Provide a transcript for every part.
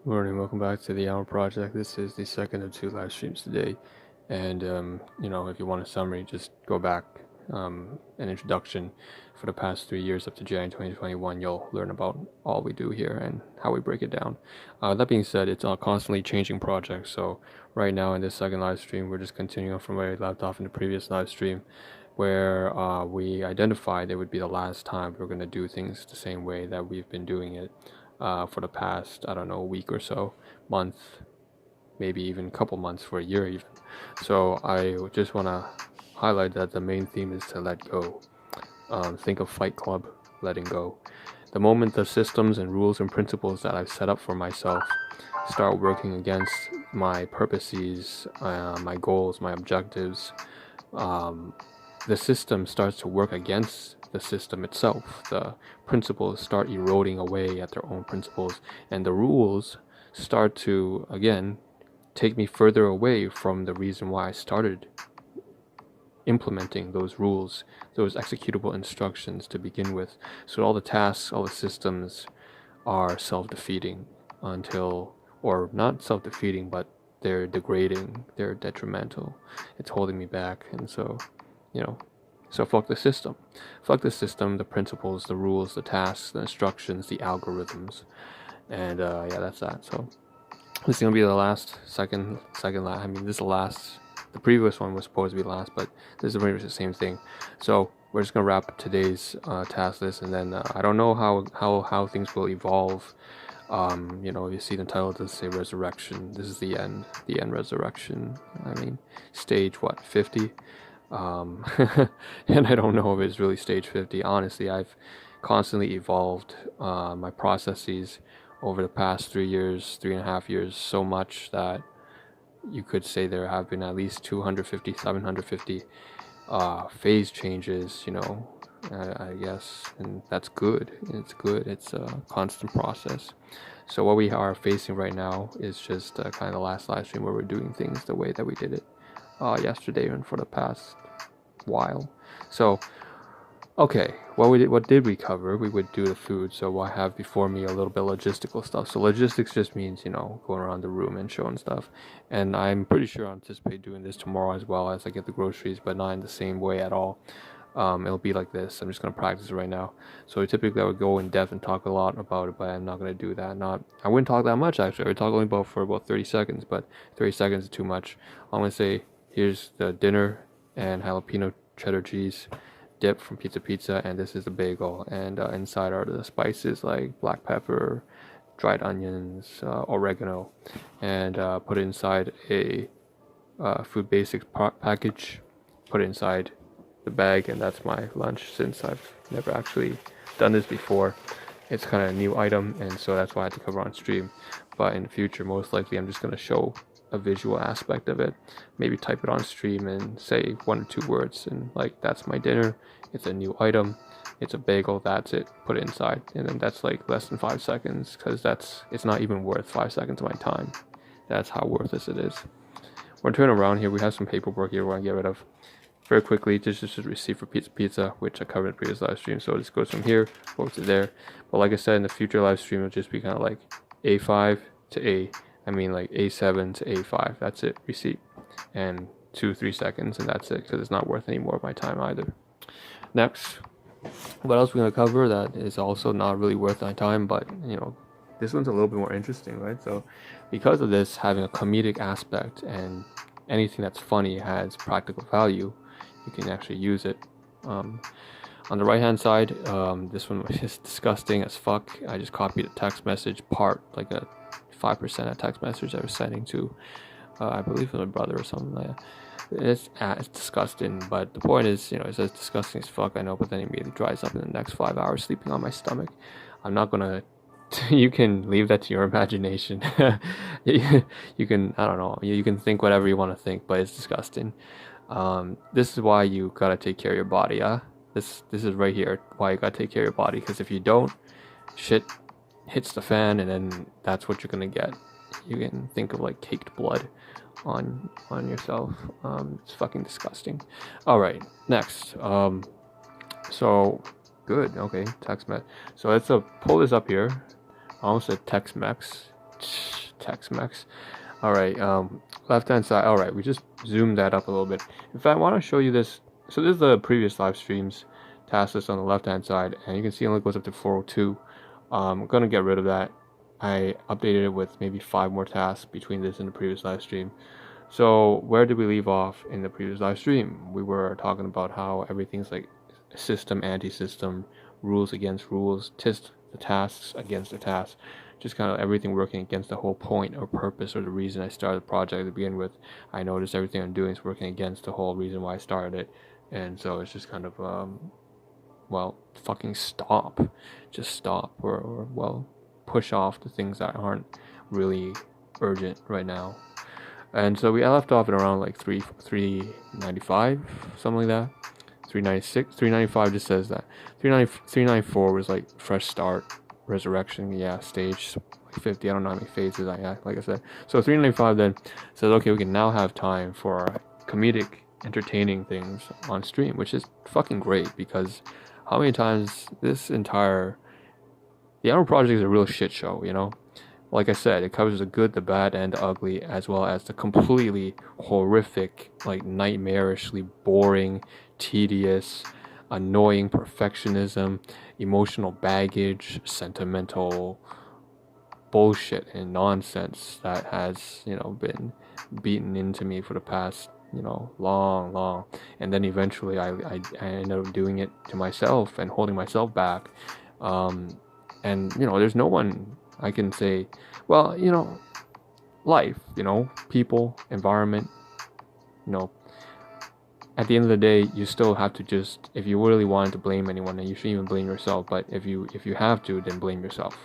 Morning, welcome back to the Ahn Rho Project. This is the second of two live streams today. And, if you want a summary, just go back, an introduction for the past 3 years up to January 2021. You'll learn about all we do here and how we break it down. That being said, it's a constantly changing project. So right now in this second live stream, we're just continuing from where we left off in the previous live stream, where we identified it would be the last time we're going to do things the same way that we've been doing it for the past, I don't know, week or so, month, maybe even a couple months, for a year even. So I just want to highlight that the main theme is to let go. Think of Fight Club, letting go. The moment the systems and rules and principles that I've set up for myself start working against my purposes, my goals, my objectives, the system starts to work against the system itself. The principles start eroding away at their own principles, and the rules start to, again, take me further away from the reason why I started implementing those rules, those executable instructions to begin with. So all the tasks, all the systems are self-defeating or not self-defeating, but they're degrading, they're detrimental. It's holding me back, and so, so fuck the system. Fuck the system, the principles, the rules, the tasks, the instructions, the algorithms. And that's that. So this is gonna be the last, second last. I mean, this is the last. The previous one was supposed to be last, but this is pretty much the same thing. So we're just gonna wrap today's task list, and then I don't know how things will evolve. You see the title does say resurrection. This is the end resurrection. I mean, stage 50. And I don't know if it's really stage 50. Honestly, I've constantly evolved my processes over the past 3 years, 3.5 years, so much that you could say there have been at least 250, 750 phase changes, I guess, and that's good. It's good. It's a constant process. So what we are facing right now is just kind of the last live stream where we're doing things the way that we did it yesterday and for the past while. So okay, what did we cover? We would do the food. So I have before me a little bit of logistical stuff. So logistics just means, going around the room and showing stuff. And I'm pretty sure I anticipate doing this tomorrow as well as I get the groceries, but not in the same way at all. It'll be like this. I'm just going to practice it right now. So typically I would go in depth and talk a lot about it, but I'm not going to do that. I wouldn't talk that much actually. I would talk only for about 30 seconds, but 30 seconds is too much. I'm going to say, here's the dinner and jalapeno cheddar cheese dip from Pizza, and this is the bagel, and inside are the spices like black pepper, dried onions, oregano, and put it inside a food basics package, put it inside the bag, and that's my lunch. Since I've never actually done this before, it's kind of a new item, and so that's why I had to cover on stream. But in the future, most likely I'm just going to show a visual aspect of it, maybe type it on stream and say 1 or 2 words, and like, that's my dinner, it's a new item, it's a bagel, that's it, put it inside. And then that's like less than 5 seconds, because it's not even worth 5 seconds of my time. That's how worthless it is. We're gonna turn around here. We have some paperwork here we're gonna get rid of very quickly. This is a receipt for Pizza, which I covered in the previous live stream. So this goes from here over to there. But like I said, in the future live stream, it'll just be kind of like A5 to like A7 to A5. That's it, receipt. And 2-3 seconds, and that's it, because it's not worth any more of my time either. Next, what else we're going to cover that is also not really worth my time, but this one's a little bit more interesting, right? So because of this having a comedic aspect, and anything that's funny has practical value, you can actually use it. On the right hand side, this one was just disgusting as fuck. I just copied a text message part, like a 5% of text message I was sending to I believe it was my brother or something like that. It's disgusting, but the point is, it says disgusting as fuck, I know, but then it immediately dries up in the next 5 hours sleeping on my stomach. I'm not gonna you can leave that to your imagination. You can, I don't know, you can think whatever you want to think, but it's disgusting. This is why you gotta take care of your body. This is right here why you gotta take care of your body, because if you don't, shit hits the fan, and then that's what you're gonna get. You can think of like caked blood on yourself. It's fucking disgusting. All right, next. So good. Okay, text mex. So let's pull this up here. I almost said Tex-Mex. Tex-Mex. All right, left hand side. All right, we just zoomed that up a little bit. In fact, I want to show you this. So this is the previous live streams task list on the left hand side, and you can see it only goes up to 402. I'm gonna get rid of that. I updated it with maybe 5 more tasks between this and the previous live stream. So where did we leave off in the previous live stream? We were talking about how everything's like system, anti-system, rules against rules, the tasks against the tasks, just kind of everything working against the whole point or purpose or the reason I started the project to begin with. I noticed everything I'm doing is working against the whole reason why I started it, and so it's just kind of well, fucking stop, just stop, or well, push off the things that aren't really urgent right now. And so I left off at around like 395, something like that. 396, 395 just says that. 394 was like fresh start, resurrection, yeah, stage 50. I don't know how many phases I had, like I said. So 395 then says, okay, we can now have time for comedic, entertaining things on stream, which is fucking great, because how many times the Ahn Rho Project is a real shit show, you know? Like I said, it covers the good, the bad, and the ugly, as well as the completely horrific, like nightmarishly boring, tedious, annoying perfectionism, emotional baggage, sentimental bullshit and nonsense that has, been beaten into me for the past, long. And then eventually I ended up doing it to myself and holding myself back. And, there's no one I can say, well, life, people, environment, at the end of the day, you still have to just, if you really wanted to blame anyone, then you shouldn't even blame yourself. But if you have to, then blame yourself.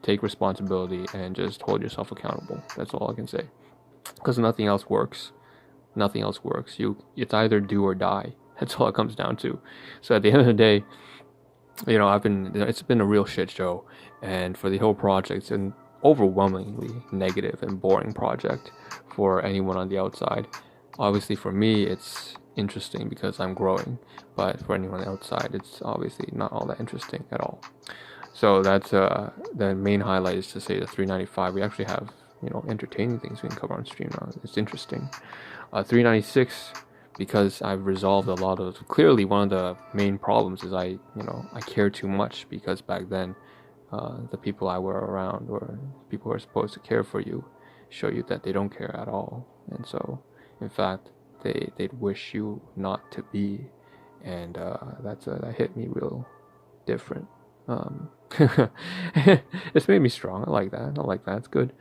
Take responsibility and just hold yourself accountable. That's all I can say. Because nothing else works. Nothing else works. It's either do or die. That's all it comes down to. So at the end of the day, it's been a real shit show, and for the whole project, it's an overwhelmingly negative and boring project for anyone on the outside. Obviously, for me, it's interesting because I'm growing, but for anyone outside, it's obviously not all that interesting at all. So that's the main highlight is to say the 395. We actually have entertaining things we can cover on stream now. It's interesting. 396. Because I've resolved a lot of, clearly one of the main problems is I care too much, because back then the people I were around, or people who are supposed to care for you, show you that they don't care at all. And so, in fact, they'd wish you not to be. And that hit me real different. It's made me strong. I like that. It's good.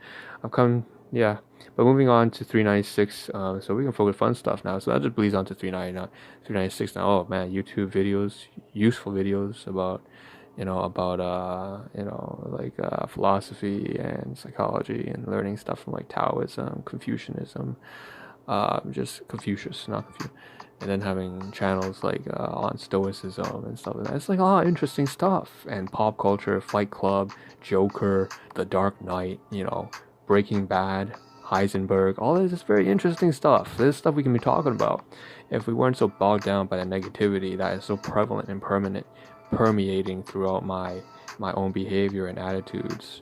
Yeah. But moving on to 396, so we can focus on fun stuff now. So that just bleeds on to 399, 396 now. Oh man, YouTube videos, useful videos about, philosophy and psychology, and learning stuff from like Taoism, Confucianism, just Confucius, not Confucius. And then having channels like on Stoicism and stuff like that. It's like a lot of interesting stuff. And pop culture, Fight Club, Joker, The Dark Knight, Breaking Bad, Heisenberg, all this is very interesting stuff. This is stuff we can be talking about if we weren't so bogged down by the negativity that is so prevalent and permeating throughout my own behavior and attitudes,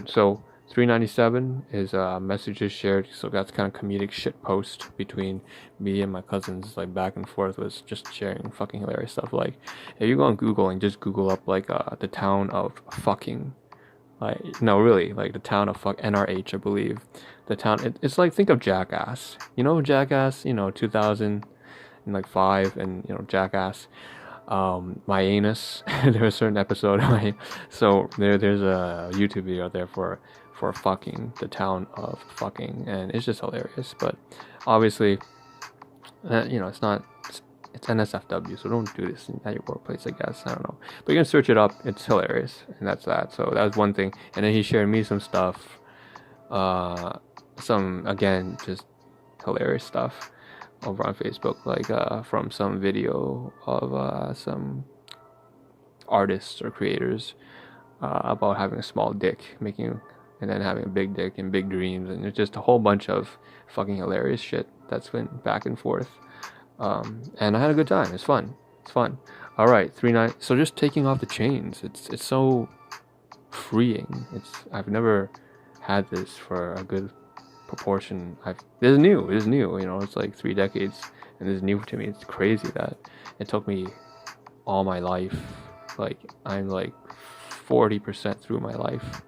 So 397 is messages shared, so that's kind of comedic shit post between me and my cousins, like back and forth, was just sharing fucking hilarious stuff. Like, if you go on Google and just Google up like the town of fucking, like, no, really, like the town of NRH, I believe. The town, it's like, think of Jackass. Jackass, 2005, and, Jackass. My anus, there's a certain episode, so there's a YouTube video out there for fucking, the town of fucking, and it's just hilarious. But obviously, it's NSFW, so don't do this at your workplace, I guess. I don't know. But you can search it up. It's hilarious. And that's that. So that was one thing. And then he shared me some stuff. Some, again, just hilarious stuff over on Facebook. Like from some video of some artists or creators about having a small dick, and then having a big dick and big dreams. And it's just a whole bunch of fucking hilarious shit that's went back and forth. And I had a good time. It's fun. All right, 3-9. So just taking off the chains. It's so freeing. I've never had this for a good proportion. This is new. You know, it's like 3 decades, and this is new to me. It's crazy that it took me all my life. Like I'm like 40% through my life,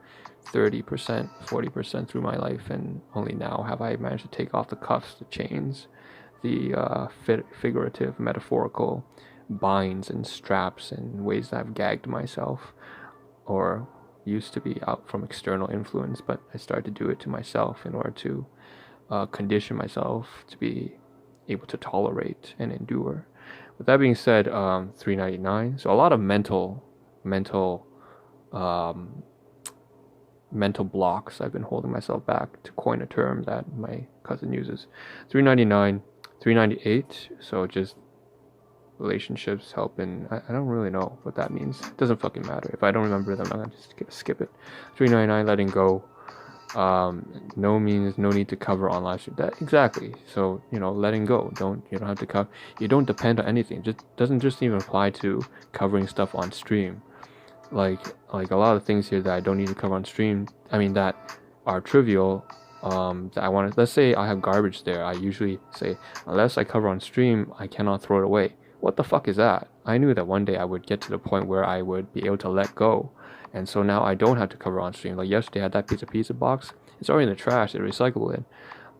30%, 40% through my life, and only now have I managed to take off the cuffs, the chains, the figurative, metaphorical binds and straps and ways that I've gagged myself, or used to be out from external influence, but I started to do it to myself in order to condition myself to be able to tolerate and endure. With that being said, 399. So a lot of mental blocks. I've been holding myself back, to coin a term that my cousin uses. 399, 398. So just relationships, helping. I don't really know what that means. It doesn't fucking matter. If I don't remember them, I'm gonna just skip it. 399, letting go. No means no need to cover on live stream. That exactly. So you know, letting go. You don't have to cover. You don't depend on anything. Just doesn't just even apply to covering stuff on stream. Like a lot of things here that I don't need to cover on stream. I mean that are trivial. That I want to. Let's say I have garbage there. I usually say unless I cover on stream, I cannot throw it away. What the fuck is that? I knew that one day I would get to the point where I would be able to let go. And so now I don't have to cover on stream. Like yesterday I had that piece of pizza box. It's already in the trash. They recycle it.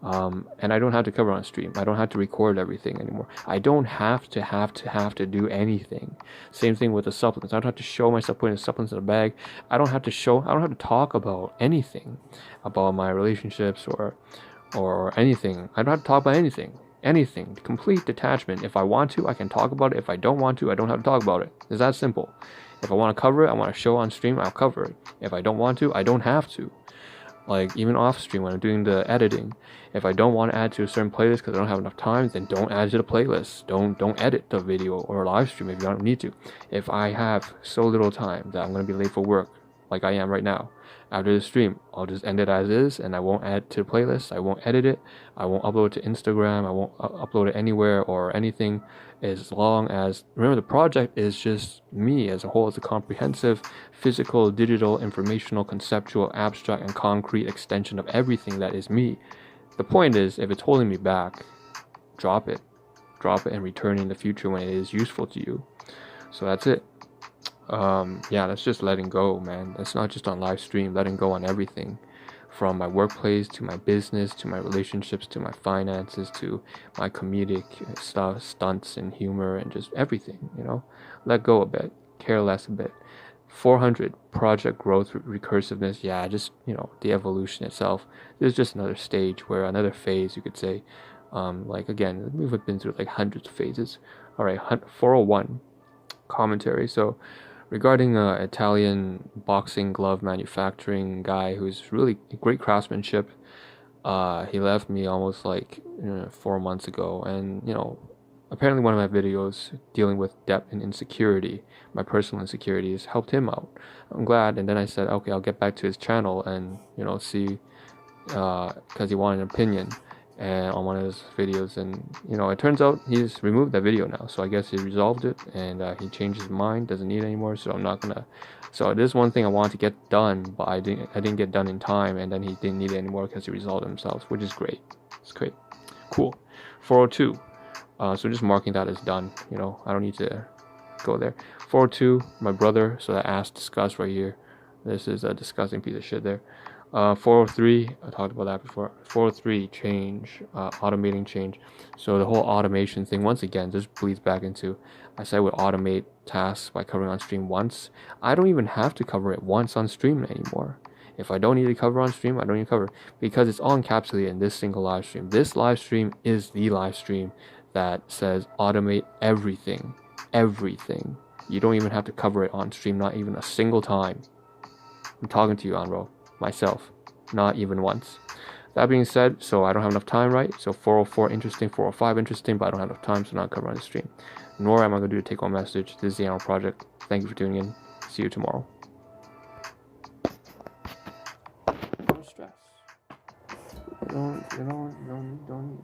And I don't have to cover on stream. I don't have to record everything anymore. I don't have to do anything. Same thing with the supplements. I don't have to show myself putting the supplements in a bag. I don't have to talk about anything, about my relationships or anything. I don't have to talk about anything. Anything. Complete detachment. If I want to, I can talk about it. If I don't want to, I don't have to talk about it. It's that simple. If I want to cover it, I want to show on stream, I'll cover it. If I don't want to, I don't have to. Like even off stream when I'm doing the editing, if I don't want to add to a certain playlist because I don't have enough time, then don't add to the playlist. Don't edit the video or live stream if you don't need to. If I have so little time that I'm going to be late for work, like I am right now, after the stream, I'll just end it as is, and I won't add to the playlist. I won't edit it. I won't upload it to Instagram. I won't upload it anywhere or anything, as long as, remember, the project is just me as a whole. It's a comprehensive, physical, digital, informational, conceptual, abstract, and concrete extension of everything that is me. The point is, if it's holding me back, drop it and return in the future when it is useful to you. So that's it. Yeah, that's just letting go, man. That's not just on live stream, letting go on everything, from my workplace to my business to my relationships to my finances to my comedic stuff, stunts and humor and just everything, you know. Let go a bit, care less a bit. 400, project growth, recursiveness. Yeah, just, you know, the evolution itself. There's just another stage, where another phase, you could say. Like again, we've been through like hundreds of phases. All right, 401, commentary. So regarding Italian boxing glove manufacturing guy who's really great craftsmanship, he left me almost like 4 months ago, and apparently one of my videos dealing with debt and insecurity, my personal insecurities, helped him out. I'm glad. And then I said, okay, I'll get back to his channel and see, because he wanted an opinion and on one of his videos, and it turns out he's removed that video now, so I guess he resolved it, and he changed his mind, doesn't need it anymore. So I'm not gonna, so this one thing I wanted to get done, but I didn't get done in time, and then he didn't need it anymore because he resolved himself, which is great. It's great. Cool. 402, so just marking that as done. I don't need to go there. 402, my brother, so that ask discuss right here, this is a disgusting piece of shit there. 403, I talked about that before. 403, change, automating change. So the whole automation thing, once again, just bleeds back into, I said I would automate tasks by covering on stream once. I don't even have to cover it once on stream anymore. If I don't need to cover on stream, I don't need to cover it, because it's all encapsulated in this single live stream. This live stream is the live stream that says automate everything. Everything. You don't even have to cover it on stream, not even a single time. I'm talking to you, Ahn Rho. Myself, not even once. That being said, so I don't have enough time, right? So 404 interesting, 405 interesting, but I don't have enough time, so not covering the stream. Nor am I going to do a take-home message. This is the Ahn Rho Project. Thank you for tuning in. See you tomorrow. Don't stress. Don't need.